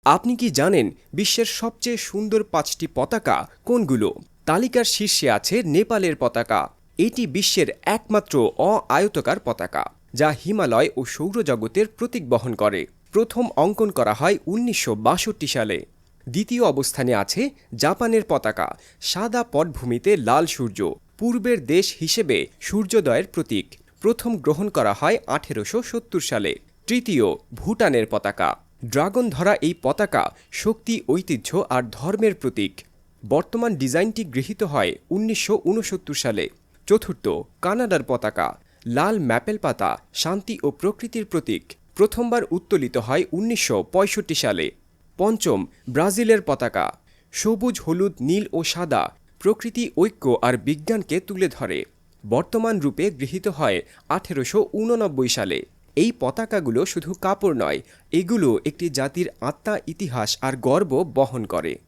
আপনি কি জানেন বিশ্বের সবচেয়ে সুন্দর ৫টি পতাকা কোনগুলো? তালিকার শীর্ষে আছে নেপালের পতাকা। এটি বিশ্বের একমাত্র অ-আয়তকার পতাকা, যা হিমালয় ও সৌরজগতের প্রতীক বহন করে। প্রথম অঙ্কন করা হয় ১৯৬২ সালে। দ্বিতীয় অবস্থানে আছে জাপানের পতাকা, সাদা পটভূমিতে লাল সূর্য, পূর্বের দেশ হিসেবে সূর্যোদয়ের প্রতীক। প্রথম গ্রহণ করা হয় ১৮৭০ সালে। তৃতীয় ভুটানের পতাকা। ড্রাগন ধরা এই পতাকা শক্তি, ঐতিহ্য আর ধর্মের প্রতীক। বর্তমান ডিজাইনটি গৃহীত হয় ১৯৬৯ সালে। চতুর্থ কানাডার পতাকা, লাল ম্যাপেল পাতা, শান্তি ও প্রকৃতির প্রতীক। প্রথমবার উত্তোলিত হয় ১৯৬৫ সালে। পঞ্চম ব্রাজিলের পতাকা, সবুজ, হলুদ, নীল ও সাদা, প্রকৃতি, ঐক্য আর বিজ্ঞানকে তুলে ধরে। বর্তমান রূপে গৃহীত হয় ১৮৮৯ সালে। এই পতাকাগুলো শুধু কাপড় নয়, এগুলো একটি জাতির আত্মা, ইতিহাস আর গর্ব বহন করে।